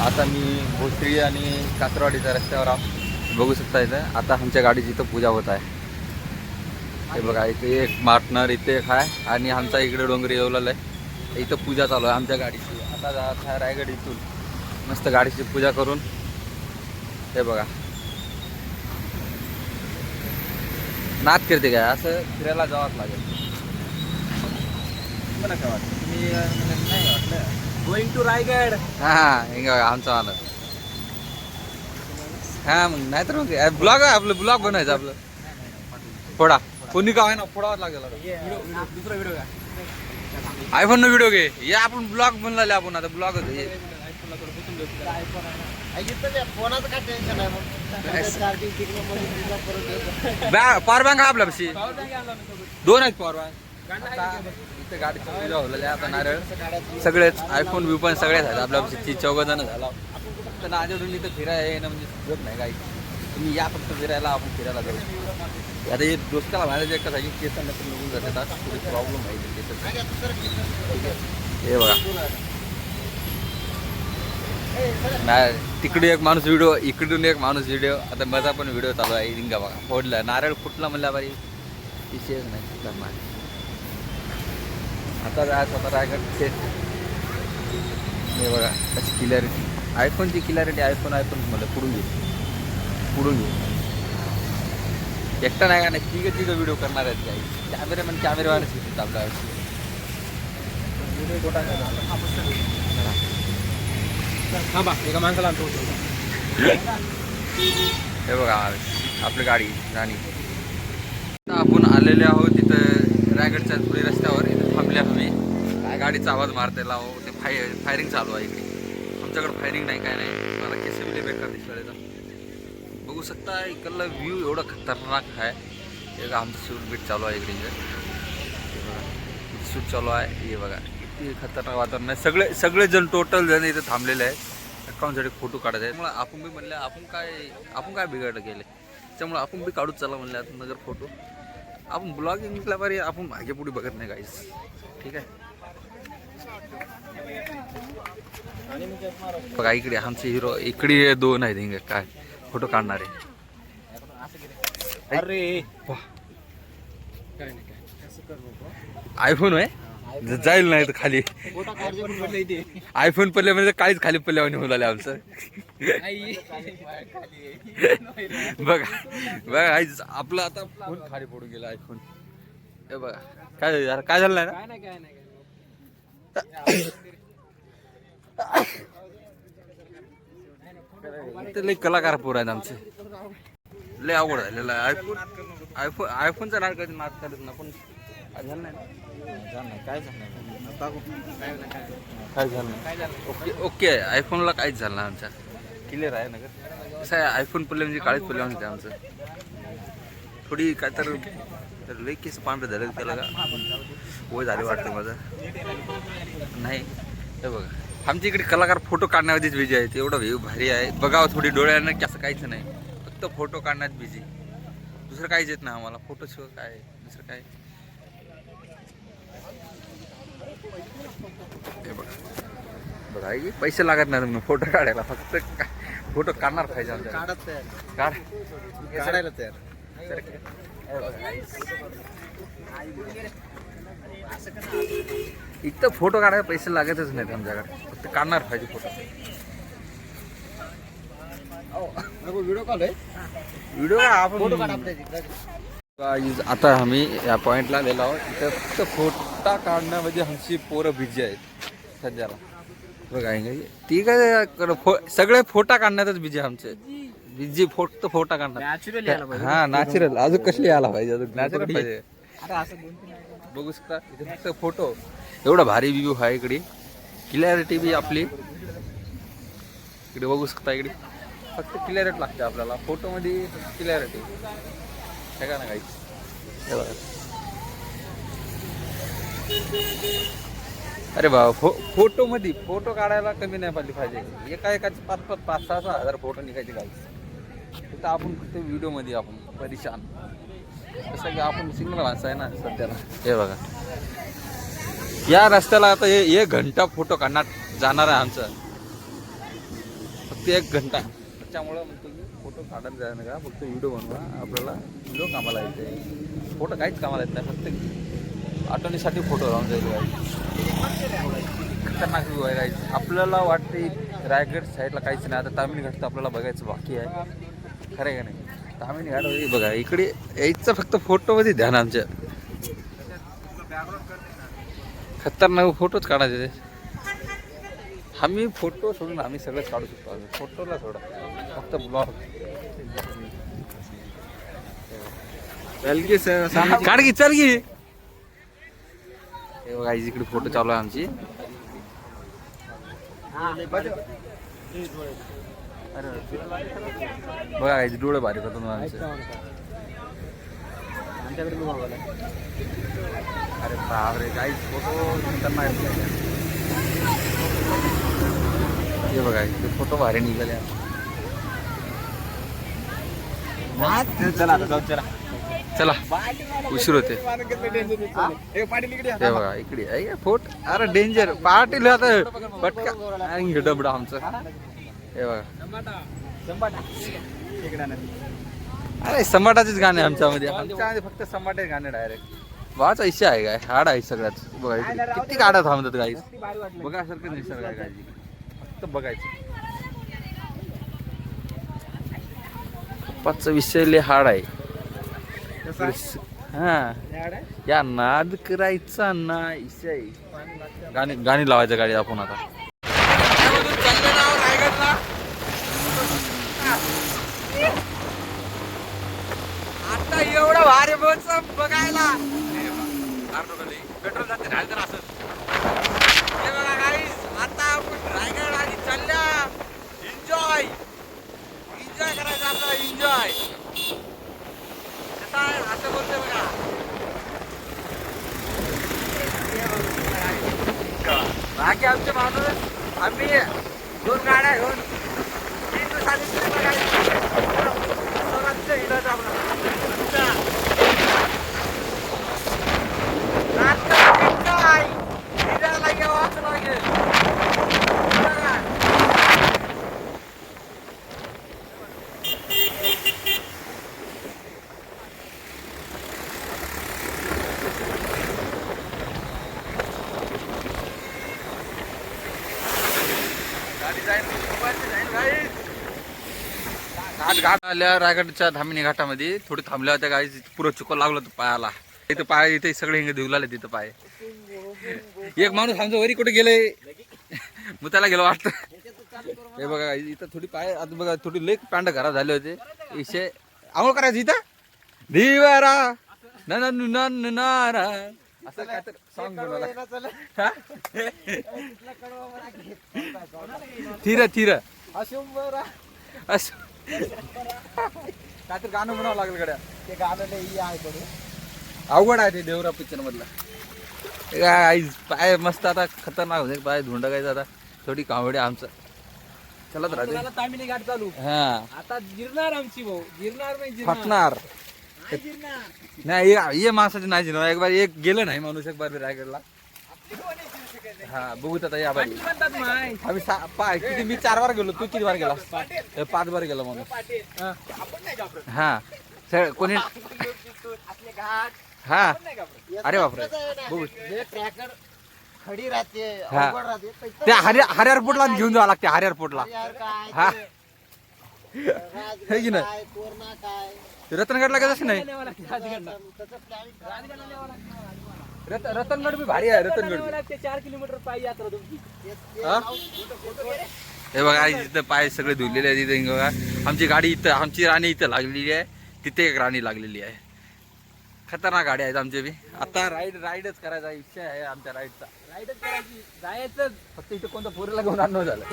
आता मी भोसरी आणि कासरवाडीच्या रस्त्यावर बघू शकता इथं. आता आमच्या गाडीची इथं पूजा होत आहे. हे बघा इथे एक मार्टनर इथे एक आहे आणि आमचा इकडे डोंगरी येवलेला आहे. इथं पूजा चालू आहे आमच्या गाडीची. आता जात आहे रायगड इथून मस्त गाडीची पूजा करून. हे बघा नाच करते काय असं फिरायला जावंच लागेल. मला काय वाटतं तुम्ही नाही वाटलं गोइंग टू रायगड. हा आमचा माणूस. हा मग नाही तर मग ब्लॉग आहे आपलं. ब्लॉग बनायचं आपलं. फोडा कोणी का आहे ना फोडावंच लागेल. दुसरा व्हिडिओ का आयफोन न व्हिडिओ घे. हे आपण ब्लॉग बनवले आपण आता ब्लॉगच हे. फोनाचं काय टेन्शन आहे मग. पॉवर बँक आहे आपल्यापाशी. दोन आहेत पॉवर बँक. इथे गाडीची पूजा होलेली आहे आता. नारळ सगळेच आयफोन विफोन सगळेच आहेत आपल्यापाशी. 4-5 झाला तर नाजडून इथं फिरायला येणं म्हणजे होत नाही काही. तुम्ही या फक्त फिरायला आपण फिरायला जाऊ. आता हे दोस्ताला म्हणायचं एकच आहे की केस नंतर निघून जातात. थोडी प्रॉब्लेम आहे. हे बघा नाही तिकडे एक माणूस व्हिडिओ इकडून एक माणूस व्हिडिओ. आता माझा पण व्हिडिओ चालू आहे. रिंगा बघा फोडला नारळ फुटला म्हणल्या बारी विषयच नाही करणार. आता जायचं आता रायगड ते. हे बघा त्याची क्लिअरिटी आयफोनची क्लिअरिटी. आयफोन मला पुढून घेऊ एकटा नाही का नाही. तिघं व्हिडिओ करणार आहेत काही. कॅमेरामॅन शिकतात आपल्या व्हिडिओ छोटा थांबा एका माणसाला आणतो. हे बघा आपली गाडी राणी. आपण आलेले आहोत तिथं रायगडच्या पुढे रस्त्यावर. इथे थांबले आम्ही. गाडीचा आवाज मारते लाव. ते फायरिंग चालू आहे इकडे. आमच्याकडे फायरिंग नाही काय नाही. मला केस बिले बेकार दिसला. बघू शकता इकडला व्ह्यू एवढा खतरनाक आहे. हे आमचं शूट बीट चालू आहे इकडे. हे बघा शूट चालू आहे. हे बघा किती खतरनाक वातावरण आहे. सगळे जण टोटल जण इथं थांबलेले आहेत. अकाउंटसाठी फोटो काढायचे आहेत. त्यामुळे आपण बी म्हणले आपण काय बिघडलं केलं. त्यामुळे आपण बी काढूच चला म्हणले आता नगर फोटो. आपण ब्लॉगिंग निघल्या बरी आपण मागे पुढे बघत नाही काहीच. ठीक आहे बघा इकडे आमचे हिरो इकडे 2 आहेत. हिंग काय फोटो काढणारे. अरे आयफोन आहे जाईल नाही तर खाली. आयफोन पडले म्हणजे काहीच खाली पडल्यावर होऊन आले आमचं. बघा आपलं आता फोन खाली पडून गेला आयफोन. हे बघा काय झालं नाही ना. लय कलाकार पोर आहेत आमचे. लय अवघड झालेलं आहे. आयफोनचा नाद करत ना पण झालं नाही. काय झालं नाही. ओके आयफोनला काहीच झालं नाही. आमच्या क्लिअर आहे ना कसं आहे. आयफोन पडले म्हणजे काळीच पडले म्हणते आमचं. थोडी काय तर लई केस पांढरे झाले त्याला का वय झाले वाटतं माझं नाही. हे बघा आमच्या इकडे कलाकार फोटो काढण्यामध्येच बिझी आहेत. एवढं व्ह्यू भारी आहे. बघावं थोडी डोळ्यानं की असं काहीच नाही. फक्त फोटो काढण्यात बिझी. दुसरं काहीच येत नाही आम्हाला. फोटो शिवाय काय दुसरं काय. हे बघा पैसे लागत नाही तुम्ही फोटो काढायला. फक्त फोटो काढणार पाहिजे आमच्या. काढायला तयार. इथं फोटो काढायला पैसे लागतच नाहीत आमच्याकडे. फक्त काढणार पाहिजे फोटो. व्हिडिओ कॉल आहे. व्हिडिओ आपण आता आम्ही या पॉइंटला आलेलो आहोत. इथं फक्त फोटा काढण्यामध्ये आमची पोरं बिझी आहेत सध्याला. बघा ती काय सगळे फोटा काढण्यातच बिझी आमचे. बिझी फक्त फोटा काढणार. हा नॅचरल. अजून कसली यायला पाहिजे. अजून नॅचरल पाहिजे. बघू शकता इथे फक्त फोटो. एवढा भारी व्ह्यू आहे इकडे. क्लिअरिटी बी आपली इकडे बघू शकता. इकडे फक्त क्लिअरिटी लागते आपल्याला. फोटोमध्ये क्लिअरिटी आहे का ना काही. हे बघा अरे बाबा फोटोमध्ये फोटो काढायला कमी नाही पाहिजे. एकाचे 5-6 हजार फोटो निघायचे काही. तिथं आपण फक्त व्हिडिओमध्ये आपण परेशान. जसं की आपण सिग्नल माणसं आहे ना सध्याला. हे बघा या रस्त्याला आता 1 घंटा फोटो काढण्यात जाणार आहे आमचं. फक्त 1 घंटा. त्याच्यामुळं म्हणतो की फोटो काढायला जायला नका, फक्त व्हिडिओ बनवा. आपल्याला व्हिडिओ कामाला येते, फोटो काहीच कामाला येत नाही, फक्त आठवणीसाठी फोटो लावून जाईल. खतरनाक व्ह्यू आहे गाईज. आपल्याला वाटते रायगड साईडला काहीच नाही. आता तामिनी घाट तर आपल्याला बघायचं बाकी आहे, खरं आहे का नाही. तामिनी घाट बघा, इकडे यायचं फक्त फोटोमध्ये ध्यान आमच्या. खतरनाक फोटोच काढायचे ते. आम्ही फोटो सोडून आम्ही सगळंच काढू शकतो. आम्ही फोटोला सोडा, फक्त ब्लॉग काढ की, चल की. हे बघा इकडे फोटो चालू आहे आमची. बघा डोळे भारी करतो आमचे. अरे बापरे, काही फोटो खतरनाक. हे बघा इथे फोटो भारी निघाले. चला उशीर होते. हे बघा इकडे फोट. अरे डेंजर पाटील आता पटका डबडा आमचं. हे बघा अरे संबाटाचेच गाणे आमच्यामध्ये फक्त संबाटे गाणे डायरेक्ट. वाचा इच्छा आहे काय, हाड आहे सगळ्यात. बघा किती गाड्या थांबतात गाई. बघासारखं निसर्ग आहे गाई, फक्त बघायचं. पाच विषयले हाड आहे. हा या नाद करायचा नाही. गाणी लावायचं गाडी आपण आता. आता एवढं भारी बघायला पेट्रोल जाते राहायचं असं. हे बघा गाईस, आता आपण रायगड आणि चालल्या. एन्जॉय करायचं आपला, एन्जॉय. असं बोलतोय बघा. बाकी आमचे माणूस आम्ही 2 गाड्या घेऊन 3 दिवसांनी घाट आल्या. रायगडच्या धामिनी घाटामध्ये थोडी थांबल्या होत्या गाई. पुरं चिखल लागलं होतं पायाला. इथं पाय इथे सगळे हिंग धुवलाले तिथं पाय. एक माणूस आमचं वरी कुठे गेलंय, मुताला गेलं वाटतं. हे बघा इथं थोडी पाय आता बघा, थोडी लेक पांड खराब झाले होते. इशे आंघोळ करायचं इथं. दिवारा नारा असं काय तर सॉंग बनवला. थिर थिर असं काय तर गाणं म्हणावं लागेल गड्या. ते गाणं आहे थोडं अवघड आहे ते देवरा पिक्चर मधलं. पाय मस्त आता खतरनाक होते पाय धुंड काय. आता थोडी कावडी आमचं चलत राहते. तामिनी घाट चालू. हा आता गिरणार आमची भाऊ, गिरणार नाही फटणार नाही. ये माणसाची नाही जिरणार. एक बार एक गेलं नाही माणूस एक बार रायगडला. हा बघूत आता या बारी आम्ही किती. मी 4 बार गेलो, तू किती बार गेला? 5 बार गेला माणूस. हा कोणी हा. अरे बापरे बघू ट्रॅकर खडी राहते, हा. अवघड राहते. त्या हरिहरपोटला घेऊन जावं लागते. हरिहरपोटला हा हे की नाही. कोरोना काय रतनगडला कसं नाही. रतनगड बी भारी आहे. रतनगड 4 किलोमीटर पायी यात्रा तुमची. हे बघा इथं पाय सगळे धुलेले आहेत. तिथे बघा आमची गाडी इथं, आमची राणी इथं लागलेली आहे. तिथे एक राणी लागलेली आहे. खतरनाक गाडी आहेत आमच्या बी. आता राईडच करायचा इच्छा आहे आमच्या राईडचा. राईडच करायची, जायचं फक्त इथं कोणतं पोरीला घेऊन आणणं झालं.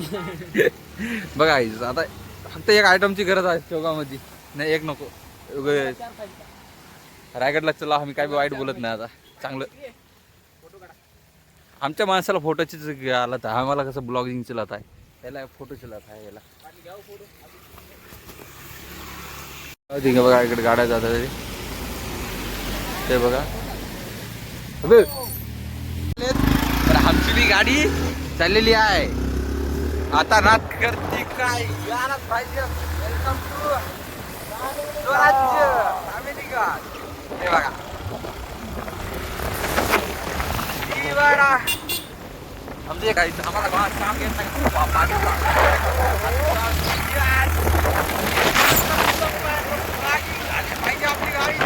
बघा आता फक्त एक आयटमची गरज आहे शेवगावमध्ये. नाही एक नको. रायगडला चला, आम्ही काय वाईट बोलत नाही. आता चांगलं आमच्या माणसाला फोटोचीच आला तर आम्हाला कसं ब्लॉगिंग चलत आहे. याला फोटो चलत आहे. याला बघा इकडे गाड्या जातात ते बघा. आमची बी गाडी चाललेली आहे. आता नाथ करती काय गाणं पाहिजे वेलकम टू स्वराज्य अमेरिका. हे बघा समजे काही आम्हाला गावात काम येत नाही पाहिजे आपली गाडी.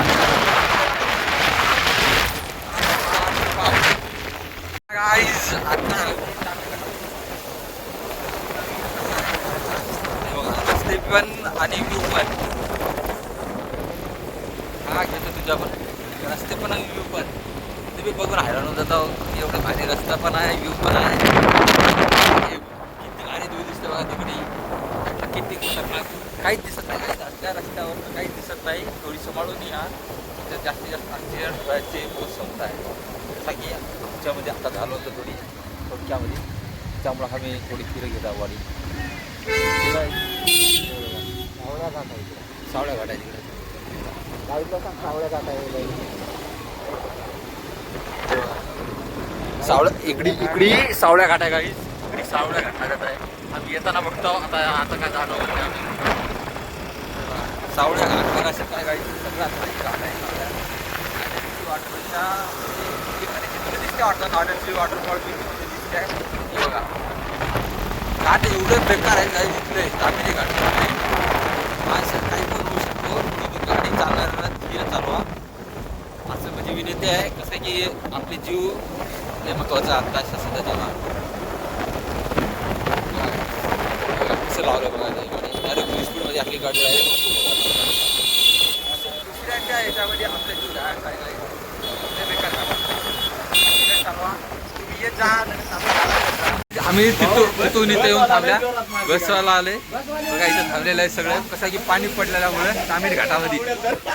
गाईज आता रस्ते पण आणि व्ह्यू पण हा घेतो तुझ्या पण रस्ते पण आणि व्ह्यू पण तुम्ही बघून हैराण होत जाता. एवढं भारी रस्ता पण आहे व्ह्यू पण आहे. किती गाडी दूर दिसते बघा तिकडे किती काहीच दिसत नाही. त्या रस्त्यावर काहीच दिसत नाही. थोडी सांभाळून या तिथे जास्तीत जास्त ॲक्सिडेंट व्हायचे बहुत संख्या आहे. जसा की आमच्यामध्ये आता झालं होतं थोडी थोडक्यामध्ये त्यामुळं आम्ही थोडी फिरं घेत आहोत गाडी. सावळ्या घाट आहे तिकडे इकडी सावळ्या घाट आहे काही इकडी सावळ्या घाट आहे. आम्ही येताना बघतो आता काय झालं होतं आम्ही सावळ्या घाट बघा असं काय काही सगळं घाट आहे. वॉटरच्या दिसते वाटतं वॉटरफॉल दिसते आहे बघा. घाट एवढं बेकार आहे काही दिसले तामिरी घाट माणसं काही पण होऊ शकतो. गाडी चालणार धीर चालवा असं म्हणजे विनंती आहे. कसं की आपले जीव हे महत्वाचं आता सध्या जेव्हा कसं लावलं बघा गाडी डायरेक्ट स्पीडमध्ये आपली गाडी आहे. दुसऱ्याच्या ह्याच्यामध्ये आपल्या जीव काय बेकार चालवा तुम्ही येत जा. आम्ही तिथून इथे येऊन थांबल्या बसवायला आले बघा. इथं थांबलेलं आहे सगळं. कसं की पाणी पडलेल्यामुळे तामिरी घाटामध्ये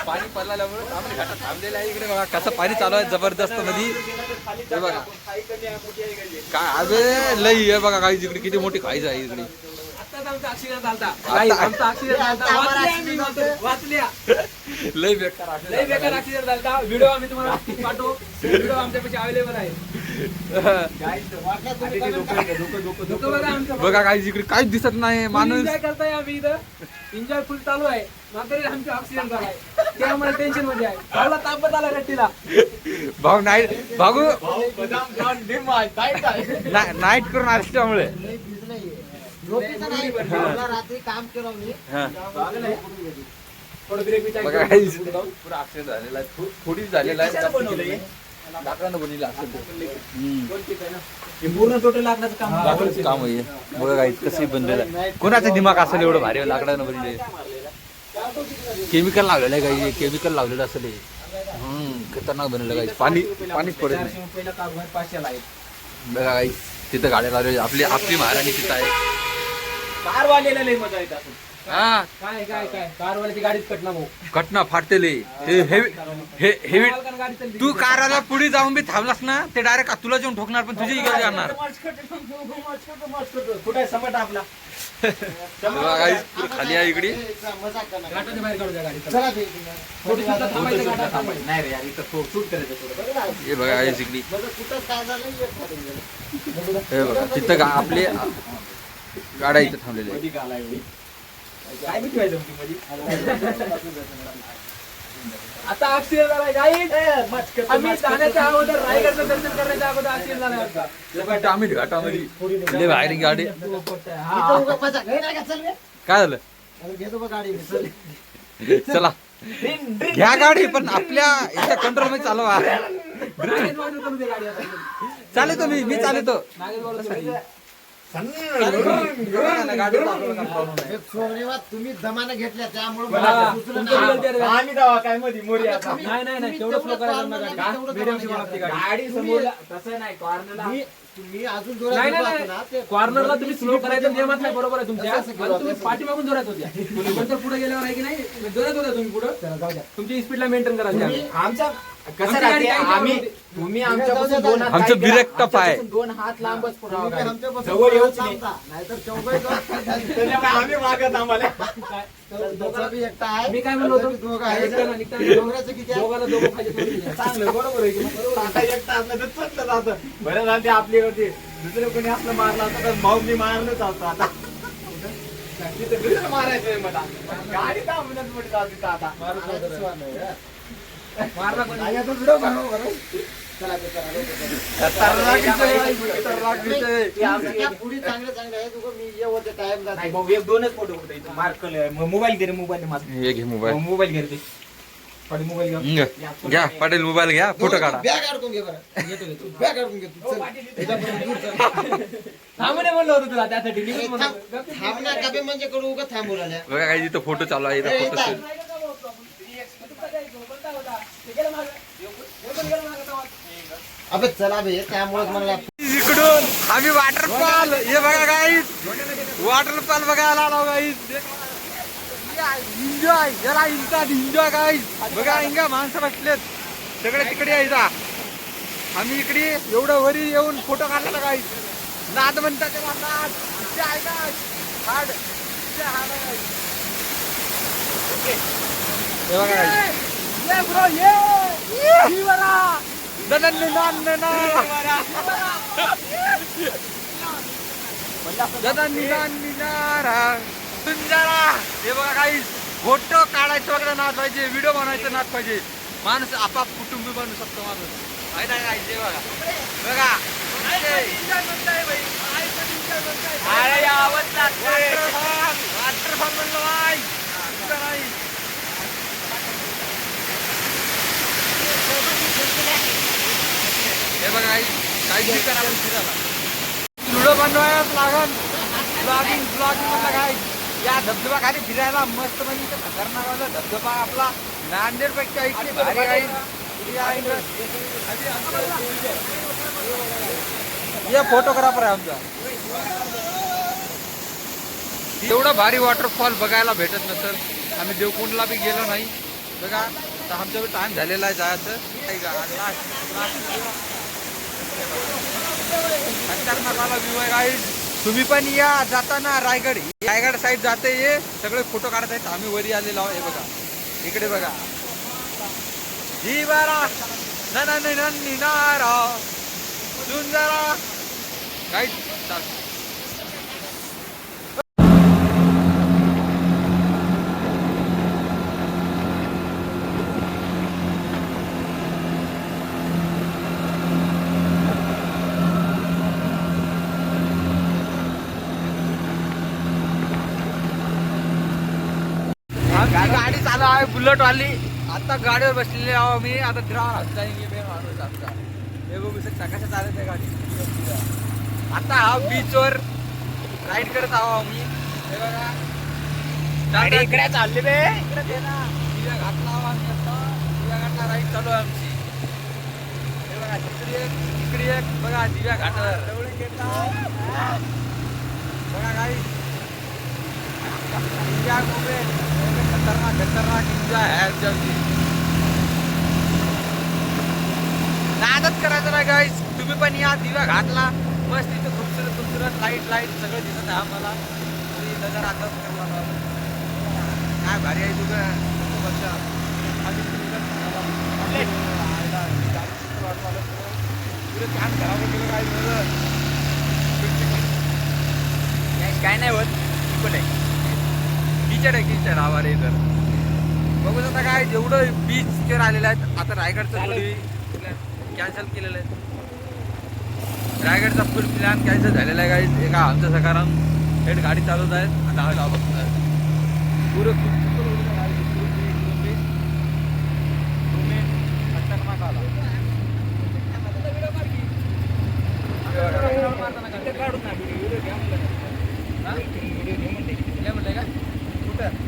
पाणी पडलेल्यामुळे तामिरी घाटात थांबलेलं आहे. इकडे बघा कसं पाणी चालू आहे जबरदस्त मध्ये. हे बघा काय अबे लई आहे बघा काही इकडे किती मोठी खाईच आहे इकडे. लई बेकार ऍक्सिडेंट झाला. व्हिडिओ आम्ही तुम्हाला पाठवू. व्हिडिओ आमच्यापाशी अवेलेबल आहे. बघा काही इकडे काहीच दिसत नाही माणूस. एन्जॉय करताय आम्ही इथं. एन्जॉय फुल चालू आहे. मात्र आमचा ऍक्सिडेंट झालाय ते आम्हाला टेन्शन मध्ये आहे. भाऊला तापत आला रट्टीला. भाऊ नाईट भाऊ नाईट करून असल्यामुळे रात्री काम केलं मी बघा काही पुरा ऍक्सिडेंट झालेला आहे. थोडी झालेला आहे. लाकडानं बनलेलं असेल पूर्ण टोटल लाकडाचं काम लाकडाचं काम आहे बघा काही कसंही बनलेलं आहे. कोणाचं दिमाग असेल एवढं भारी लाकडानं बनले. केमिकल लावलेलं आहे काही केमिकल लावलेलं असेल हे. खतरनाक बनलेलं काही पाणीच पडत नाही. बघा काही तिथं गाड्या लावलेल्या आपली महाराणी तिथं आहे. कारवालेला लई मजा येत असेल. हा काय काय काय कारवाल्याची गाडीच कटना भाऊ. कटना फाटतेले हेवी तू कारला पुढे जाऊन बी थांबलास ना ते डायरेक्ट तुला जाऊन ठोकणार पण तुझी इकडे जाणार. कुठे समट आपला खाली आहे इकडे. घाटाच्या बाहेर काढू द्या गाडी. चला ते थोडी सुद्धा थांबायचं घाटात थांबायचं. नाही रे यार इथं शूट करायचं थोडं. हे बघा आहे इकडे. कुठं काय झालं हे बघा तिथं आपले गाड्या इथं थांबलेल्या आहेत. काय बी ठेवायचं आता ऍक्सिडेंट झालाय गाईड. आम्ही जाण्याच्या अगोदर रायगडचं दर्शन करण्याच्या अगोदर ऍक्सिडेंट झालाय आमचा. तामिरी घाटामध्ये लय बाहेर गाडी. काय झालं चला घ्या गाडी पण आपल्या याच्या कंट्रोल मध्ये चालवा. चालतो मी चालतो. तुम्ही जमाना घेतल्या त्यामुळे आम्ही जावा काय मध्ये मोरी. नाही तेवढं स्लो करायचं गाडी समोर तसं नाही. कॉर्नरला तुम्ही अजून जोरात कॉर्नरला तुम्ही स्लो करायचं नियमात नाही. बरोबर आहे तुमच्या. तुम्ही पाठीमागून जोरात होत्या. पुढे गेल्यावर आहे की नाही जोरात होत्या तुम्ही पुढे. तुमची स्पीडला मेंटेन करायची. आमच्या कसं आम्ही तुम्ही आमच्यापासून दोन हात आमचं ब्रेक टप आहे. दोन हात लांबच जवळ येऊच नाही आम्ही मागत आम्हाला. मी काय म्हणलो होतो दोघाला दोघं पाहिजे चांगलं बरोबर आहे. एकटा असलं तर चटलं जातं. बरं झालं ते आपल्यावरती दुसरं कोणी असलं मारलं असतं तर भाऊ मी मारलं चालतो. आता तिथं दुसरं मारायचंय मला गाडी थांबण्यात म्हटलं जाऊ तिथं आता मारला कोणी? पुढे चांगले चांगले आहे तुझं मी येवते टाइम नाही भाऊ एक दोनच फोटो कुठे मार्क मोबाईल घे रे मोबाईल हे घे मोबाईल मोबाईल घे रे ते पाटील मोबाईल घ्या पाटील मोबाईल घ्या फोटो काढा बॅग अडकून घे बरं बॅग अडकून घे तू चल थांबणे म्हणलं होतं तुला त्यासाठी निघून म्हणलं. थांबना कबे म्हणजे कडू उगा थांबू राहिल्या बघा काही इथं फोटो चालू आहे इथं फोटो शूट. अबे चला बे त्यामुळेच मला इकडून आम्ही वॉटरफॉल हे बघा गाईज वॉटरफॉल बघायला आलो गाईज एन्जॉय याला इंटात एन्जॉय गाईज बघा इंगा माणसं बसलेत सगळे तिकडे यायचा आम्ही इकडे एवढं वरी येऊन फोटो काढला गाईज नाद म्हणतात तेव्हा नाद आहे गाईज हाड हे बघा गाईज ये ब्रो ये हे बघा काही फोटो काढायचं वगैरे नाच पाहिजे व्हिडिओ बनवायचं नाच पाहिजे माणूस आपाप कुटुंबी बनू शकतो माणूस माहिती आहे काय ते बघा बघा वॉटरफॉल म्हणलं नाही हे बघा काही करावं फिरायला व्हिडिओ बनवायलाच लागल ब्लॉगिंग म्हणलं काय या धबधबा खाली फिरायला मस्त म्हणजे इथं खतरनाक वाला धबधबा आपला नांदेड पेक्षा इकडे भारी आहे हे फोटोग्राफर आहे आमचा एवढा भारी वॉटरफॉल बघायला भेटत नसेल आम्ही देवकुंडला बी गेलो नाही बघा तर आमचा बी टाइम झालेला आहे जायचं खतरनाक व्ह्यू आहे गाईज तुम्ही पण या जाताना रायगड साईड जाते ये सगळे फोटो काढत आहेत आम्ही वरी आलेलो आहोत हे बघा इकडे बघा जी बारा नारा सुंदरा गाईज गाडी चालू आहे बुलेट वाली आता गाडीवर बसलेले आहो मी आता फिरावं जाईंगे माणूस आमचा हे बघू शकता कशा चालत आहे गाडी आता हा बीचवर राईड करत आहो आम्ही हे बघा गाडी इकडे चालली बे इकडे दे ना दिव्या घाटला आहो आम्ही आता दिव्या घाटला राईड चालू आहे आमची हे बघा इकडे एक बघा दिव्या घाटावर बघा गाडी खतरनाक एन्जॉय आहे नादच करायचं ना गाईस तुम्ही पण या दिव्या घाटला मस्त इथं खूपसूरत लाईट सगळं दिसत आहे आम्हाला नजर आता काय भारी आहे तुझं काय नाही होत कीचड आवारे इतर बघू शकता काय जेवढं बीचवर आलेलं आहेत आता रायगडचं कॅन्सल केलेलं आहे रायगडचा फुल प्लॅन कॅन्सल झालेला आहे काही एका आमचं सकाराम हेड गाडी चालवत आहेत आणि धाव बघत आहेत पुरं खूप खतरनाक आला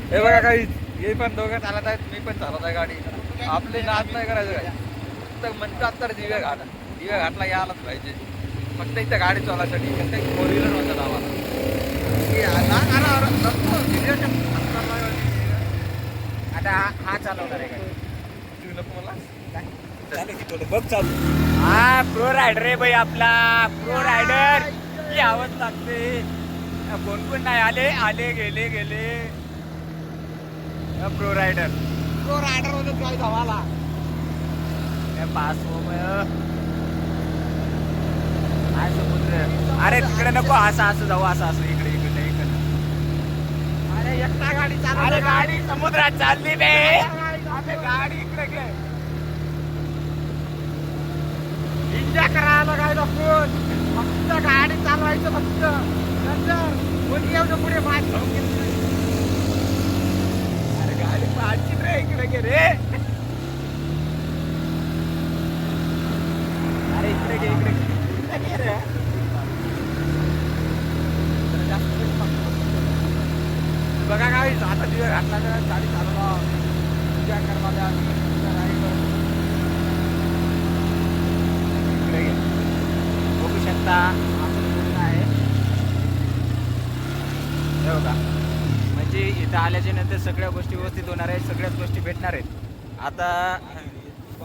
हे बघा काही हे पण दोघं चालत आहेत मी पण चालत आहे गाडी आपले नाद नाही करायचं काय फक्त म्हणतात तर दिव्या घाटला यायलाच पाहिजे फक्त इथं गाडी चालवायसाठी फक्त एक 4 व्हीलर होतं आम्हाला आता हा चालवणार आहे काय नको मला बघ चालू हा प्रो रायडर आहे भाई आपला प्रो रायडर यावंच लागते कोण कोण नाही आले गेले प्रो रायडर होतं काय धावाला पास काय समुद्र अरे तिकडे नको असं जाऊ असं इकडे अरे गाडी समुद्रात चालली बे. अबे गाडी इकडे घे. एन्जॉय करायला काय फोन फक्त गाडी चालवायचं फक्त नंतर कोणी एवढं पुढे मात घेऊन गेली. अरे गाडी पाडची रे इकडे घे रे. अरे इकडे घे इकडे घे रे. बघा काय आता दिवस घातला गाडी चालवला एन्जॉय करायला इकडे घे. बघू शकता आहे हे बघा. म्हणजे इथं आल्याच्या नंतर सगळ्या गोष्टी व्यवस्थित होणार आहेत. सगळ्याच गोष्टी भेटणार आहेत. आता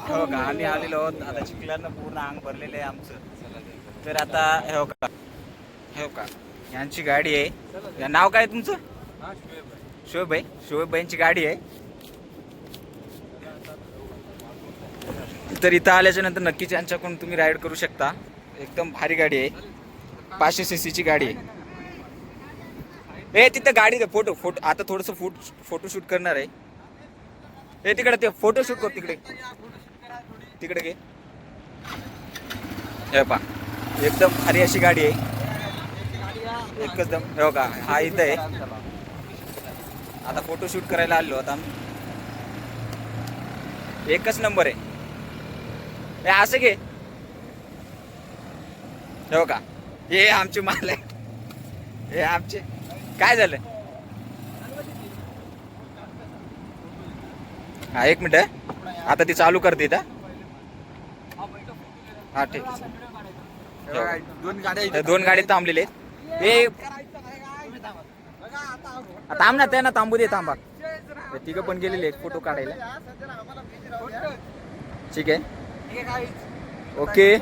हो का आम्ही आलेलो आहोत. आता चिखलानं पूर्ण अंग भरलेलं आहे आमचं. तर आता हो का यांची गाडी आहे. या नाव काय तुमचं? शोएबभाईंची गाडी आहे. तर इथं आल्याच्या नंतर नक्कीच यांच्याकडून तुम्ही राईड करू शकता. एकदम भारी गाडी आहे. 500 cc ची गाडी आहे. हे तिथं गाडी फोटो आता थोडस फोटोशूट करणार आहे. हे तिकडे ते फोटोशूट कर तिकडे घे. हे पा एकदम भारी अशी गाडी आहे. एकदम हो का हा इथं आहे. आता फोटोशूट करायला आलो आता एकच नंबर आहे. हे असं घे. हो का हे आमचे माल आहे. हे आमचे काय झालं. हा 1 मिनिट आता ती चालू करते का. हा ठीक आहे. दोन गाडी थांबलेले आहेत. हे थांब ना त्यांना थांबू दे. थांबा तिघं पण गेलेले आहेत फोटो काढायला. ठीक आहे ओके.